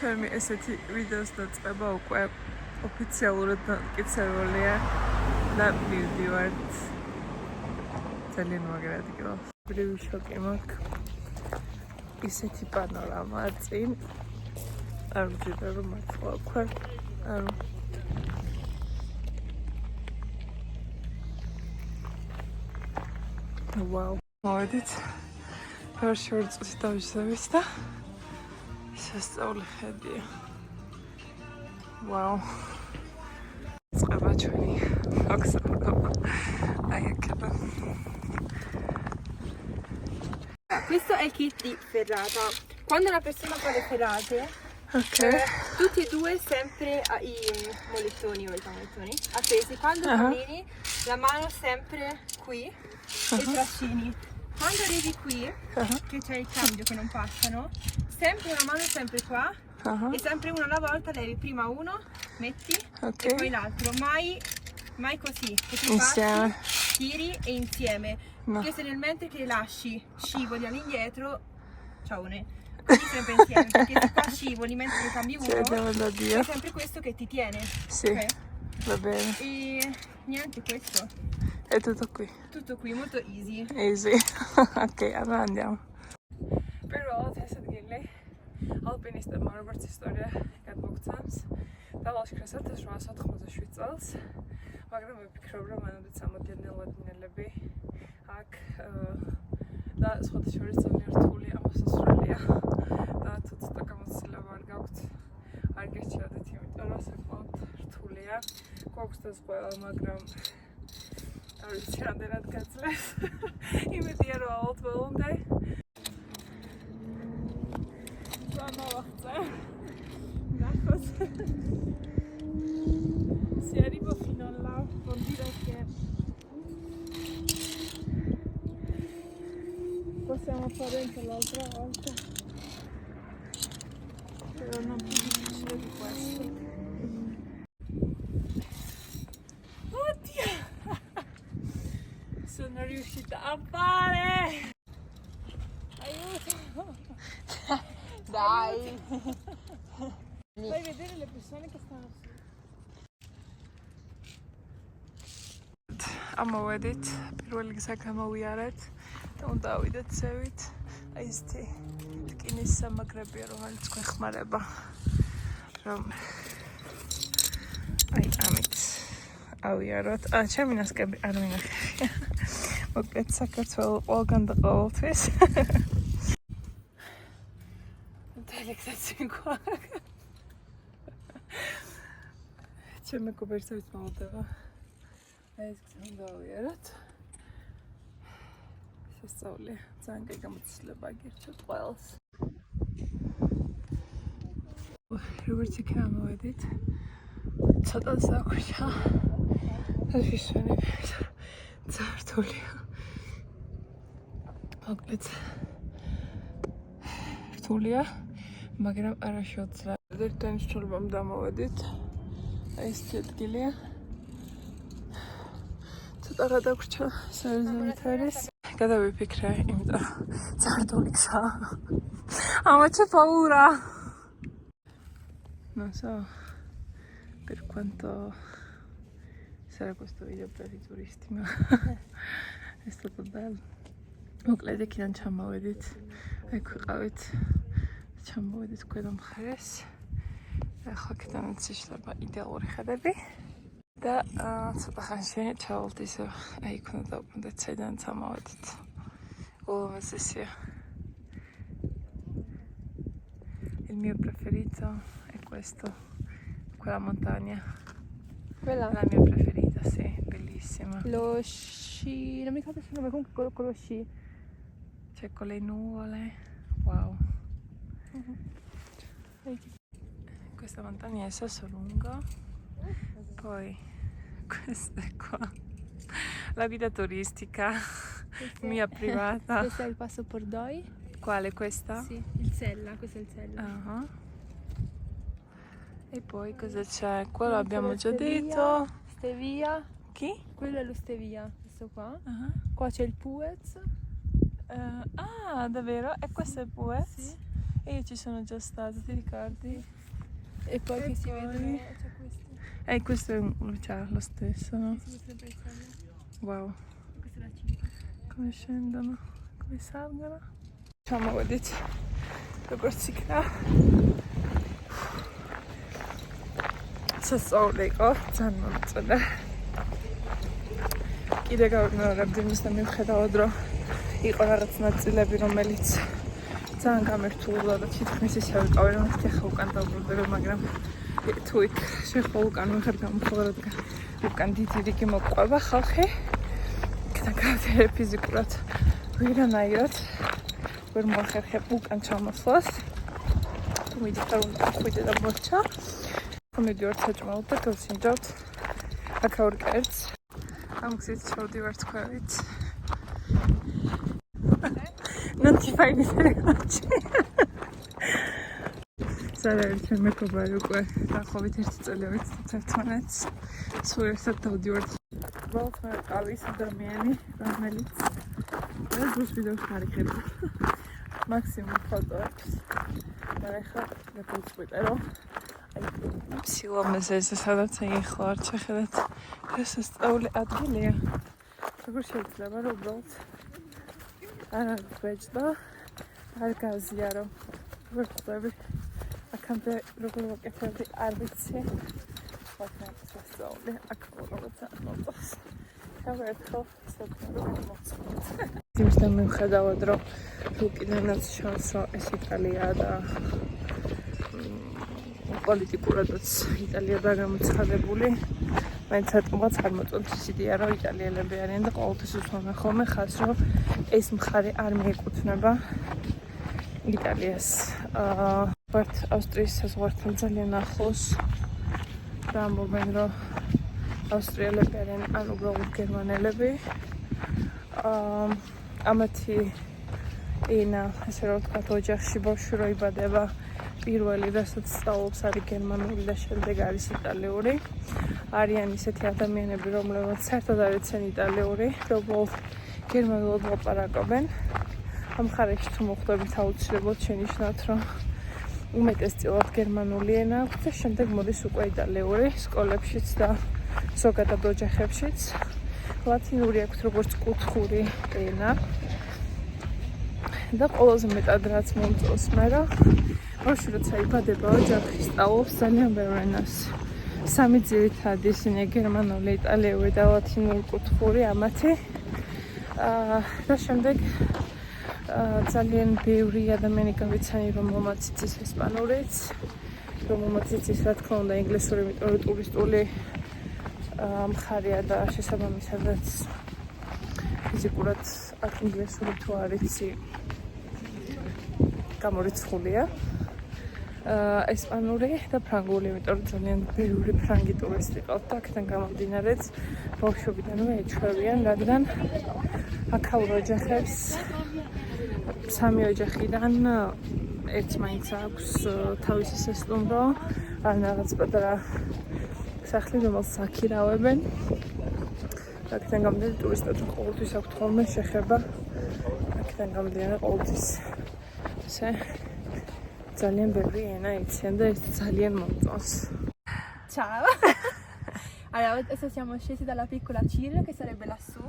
ჩემი ესეთი ვიდეოს დაწყება უკვე ოფიციალურად დამტკიცებულია და მივდივართ ძალიან მაგრად გიყავს. ბრივი შოკი მაქვს. ისეთი პანორამა წინ. არ ვძირა რომ მართლა ვქარ. ანუ ვაუ. მოვედით. ფერშორ წუთი დავისწავით და შესწავლი ხედია. ვაუ. წყება ჩვენი ოქსანა. აი ეკება. Questo è il kit di ferrata. Quando una persona fa le ferrate, Ok. tutti e due sempre i mollettoni o i panettoni appesi. Quando cammini, la mano sempre qui e trascini. Quando arrivi qui, che c'è il cambio che non passano, sempre una mano sempre qua e sempre uno alla volta levi prima uno, metti e poi l'altro. Mai così, che ti Insieme. passi, tiri e insieme. Perché se nel mentre che scivoli all'indietro, ciaone. Quindi sempre insieme, perché se qua scivoli mentre ne cambi uno, è sempre questo che ti tiene. Sì, Okay? va bene. E niente, questo. È tutto qui. Tutto qui, molto easy. Easy. Ok, allora andiamo. Però adesso dirle, alpinistებმა როგორც ისტორია გადმოგცემს, დავალშქრეს 1887 წელს, მაგრამ ვიფიქრობ, რომ მანამდე წამოდიოდნენ ლადინელები აქ და სხვათა შორის ძალიან რთული ამოსასვლელია და თუ ცოტა გამოცდილება არ გაქვთ, არ გეჩვენებთ, იმიტომ რომ საკმაოდ რთულია. გვაქვს და ყველა, მაგრამ არ ვიცი რამდენად გაძლევს. იმედია რომ ავალთ ბოლომდე. Nacos. Si arrivo fino a là vuol dire che possiamo fare anche l'altra volta, però non più difficile di questo. Oddio, sono riuscita a fare. Aiuto. Dai! Fai vedere le persone che stanno su. ამოვედით, პირველი გზა გამოვიარეთ და უნდა ავიდეთ ზევით. აი ესეთი რკინის სამაგრებია, რომელიც გვეხმარება, რომ აი ამით ავიაროთ. ჩემი ნასკები არ მინახია. მოკლედ საქართველოს ყველგან და ყოველთვის. ჩემი კოპერცევით მოვდება. აი ეს გზა დავიაროთ. შესწავლი ძალიან კაი გამოცდილება გირჩევთ ყველას. როგორც იქ ამოვედით. ცოტა საქმეა. ეს ისვენები. ძართულია. მოკლედ რთულია. მაგრამ არა შეუძლია. ერთთან შრომამ დამოვედით. აი ეს ადგილია. ცოტა რა დაგვრჩა სერზავით არის. გადავიფიქრე, იმიტომ ძართული გზაა. C'è paura. Non so per quanto sarà questo video per i turisti, ma è stato bello. მოკლედ იქიდან ჩამოვედით. აქ ვიყავით. ჩამოვედით ყველა მხარეს. ახლა აქედანაც იშლება იდეალური ხედები. და ცოტა ხანში ჩავალთ ისე, აი იქ უნდა დავბრუნდეთ, საიდანაც ამოვედით. ულამაზესია. Il mio preferito è questo, quella montagna. Quella? La mia preferita, sì, bellissima. Lo sci... non mi ricordo il nome, comunque quello con lo sci. C'è con le nuvole. Wow. Questa montagna è il Sassolungo. Poi questa è qua. La vita turistica mia privata. Questo è il passo Pordoi. Quale questa? Sì, il Sella, questo è il Sella. E poi cosa c'è? Quello abbiamo già detto. Stevia. Chi? Quello è lo Stevia, questo qua. Qua c'è il Puez. Davvero? E questo è il Puez? Sì. E ci sono già stati, ti ricordi? E poi che si vedono, c'è questo. Questo è lo stesso, no? Sì, questo è Brezzano. Wow. Questa è la cinta. Come scendono, come salgono. Facciamo, vedete, როგორც იქნა. სასწაული იყო, ძალიან მომწონდა. კიდე გავიმეორებდი იმის და მიუხედავად რომ იყო რაღაც ნაწილები, რომელიც ძალიან გამერთულდა და თითქმის ისე ვიყავი, რომ ახლა უკან დავბრუნდები, მაგრამ თუ იქ შეხო უკან ვიხარ გამხორად უკან დიდი რიგი მოყვება ხალხი. იქიდან გავდივარ ფიზიკურად ვირანაირად ვერ მოახერხებ უკან ჩამოსვლას. თუ მიდიხარ უნდა ხვიდე და მორჩა. მიდივარ საჭმელად და გავსინჯავთ აქაურ კერძს. ამ გზით ჩავდივარ თქვენით. ნოტიფაინი სერეჩი. სალერჩ მეკობარი უკვე დაახლოებით 1 წელი ვიცით ერთმანეთს. სულ ერთად დავდივართ. უბრალოდ მე ყავის ადამიანი, რომელიც ეს ვიდეოს ხარიხებს. მაქსიმუმ ფოტოებს. და ახლა მეფუძყვიტე რომ სილამაზე სადაც ახლა არ შეხედეთ ეს სწავლი ადგილია. როგორ შეიძლება რომ უბრალოდ არ გვეჭდა, არ გავზიარო. როგორ ხდება აქამდე როგორ ვაკეთებდი არ ვიცი. მაგრამ სწავლი აქ როცა მოწონს. გავერთხო საკუთარ მოწონს. იმისთან მიუხედავად რომ უკიდანაც ჩანს რომ ეს იტალიაა და პოლიტიკურადაც იტალია დაგამოცხადებული. მაინც ატყობაც არ მოწონთ ის იდეა რომ იტალიელები არიან და ყოველთვის უსმენ ხოლმე ხაზს რომ ეს მხარე არ მიეკუთვნება იტალიას. ვართ ავსტრიის საზღვართან ძალიან ახლოს და ამბობენ რომ ავსტრიელები არიან ან უბრალოდ გერმანელები. ამათი ენა, ესე რომ ვთქვათ, ოჯახში ბავშვი რო იბადება, პირველი რასაც სწავლობს არის გერმანული და შემდეგ არის იტალიური. არიან ისეთი ადამიანები, რომლებიც საერთოდ არ იციან იტალიური, უბრალოდ გერმანულად ლაპარაკობენ. ამ მხარეში თუ მოხვდებით აუცილებლად შენიშნავთ, რომ უმეტესწილად გერმანული ენა აქვს და შემდეგ მოდის უკვე იტალიური სკოლებშიც და ზოგადად ოჯახებშიც. ლათინური აქვს როგორც კუთხური ენა. და ყველაზე მეტად რაც მომწონს მე რომ ბავშვი როცა იბადება ოჯახში სწავლობს ძალიან ბევრ ენას. 3 ძირითადი ისინი გერმანული, იტალიური და ლათინური კუთხური ამათი. და შემდეგ ძალიან ბევრი ადამიანი გავიცანი რომელმაც იცის ესპანურიც, რომელმაც იცის რა თქმა უნდა ინგლისური, იმიტომ რომ ტურისტული მხარეა და შესაბამისადაც ფიზიკურად აქ ინგლისური თუ არ იცი გამორიცხულია. ესპანური და ფრანგული, იმიტომ რომ ძალიან ბევრი ფრანგი ტურისტი ყავს და აქედან გამომდინარეც ბავშვობიდანვე ეჩვევიან, რადგან აქაურ ოჯახებს 3 ოჯახიდან ერთს მაინც აქვს თავისი სასტუმრო, ან რაღაც პატარა სახლი, რომელსაც აქირავებენ. აქედან გამომდინარე ტურისტებთან ყოველთვის აქვთ ხოლმე შეხება. აქედან გამომდინარე ყოველთვის ესე ძალიან ბევრი ენა იციან და ეს ძალიან მომწონს. Ciao! Allora, adesso siamo scesi dalla piccola Cirro che sarebbe lassù.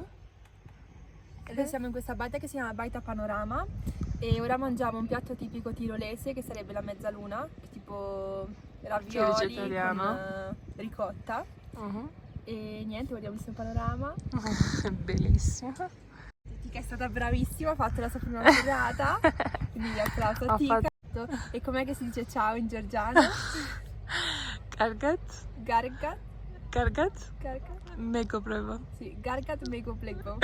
Adesso siamo in questa baita che si chiama Baita Panorama e ora mangiamo un piatto tipico tirolese che sarebbe la mezzaluna, tipo ravioli con ricotta. E niente, guardiamo questo panorama. Bellissimo. Tica è stata bravissima, ha fatto la sua prima serata, quindi applauso a Tica. E com'è che si dice ciao in georgiano? Gargat? Gargat? Gargat? Gargat? Megobreva. Sì, Gargat Megobreva.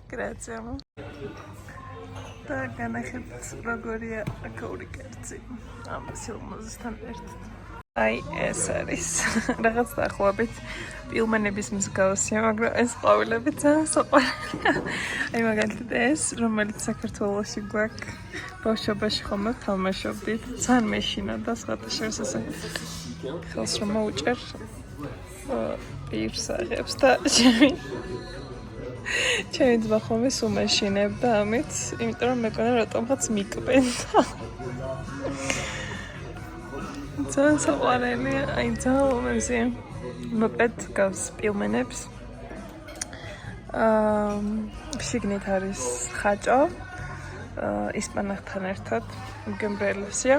Grazie amo. და განახებთ როგორია აქაური კერძი. ამ სილმოზისთან ერთად. აი ეს არის რაღაც დაახლოებით პილმენების მსგავსია, მაგრამ ეს ყვავილები ძალიან საყვარელია. აი მაგალითად ეს, რომელიც საქართველოში გვაქვს ბავშვობაში ხომ თამაშობდით, ძალიან მეშინა და სხვადასხვა ესე ხელს რომ მოუჭერ პირს აღებს და ჩემი ძმა ხომე სულ მეშინებდა ამით, იმიტომ რომ მეკონა რატომღაც მიკბენდა. ძალიან საყვარელია, აი ძალიან მომეზია. მოკლედ გავს პილმენებს. შიგნით არის ხაჭო. ისპანახთან ერთად გემბრელოსია.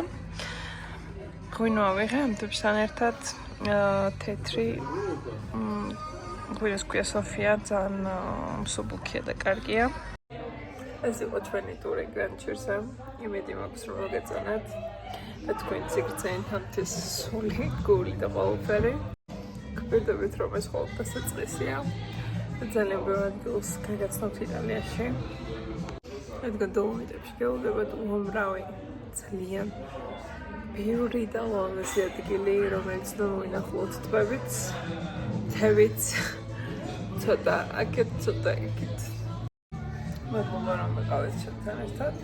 ღვინო ავიღე ამდებთან ერთად თეთრი ღვინოს ქვია სოფია, ძალიან მსუბუქია და კარგია. ეს იყო ჩვენი ტური გრანდჩირზე. იმედი მაქვს რომ მოგეწონათ და თქვენ სიგრძეენ თამთის სული, გული და ყველაფერი. გვერდებით რომ ეს ყველაფერი საწყისია. ძალიან ბევრ ადგილს გაგაცნობთ იტალიაში. რადგან დოლომიტებში გეუდებათ უამრავი ძალიან ბევრი და ლამაზი ადგილი, რომელიც დავინახულოთ ტბებით, თევით, ცოტა აქეთ, ცოტა იქით. მადლობა რომ მიყავით ჩემთან ერთად.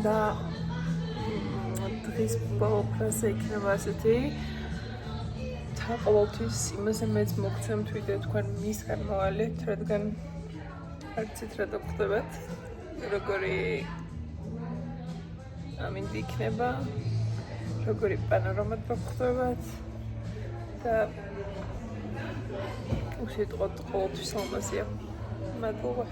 და დღის ბოლო-ფრაზა იქნება ასეთი. ყოველთვის იმაზე მეც მოგცემთ ვიდეო თქვენ მისგან მოვალეთ, რადგან არცით რა დაგხვდებათ, როგორი ამინდი იქნება, როგორი პანორამა დაგხვდებათ და უშედეგოდ ყოველთვის ლამაზია. მადლობა.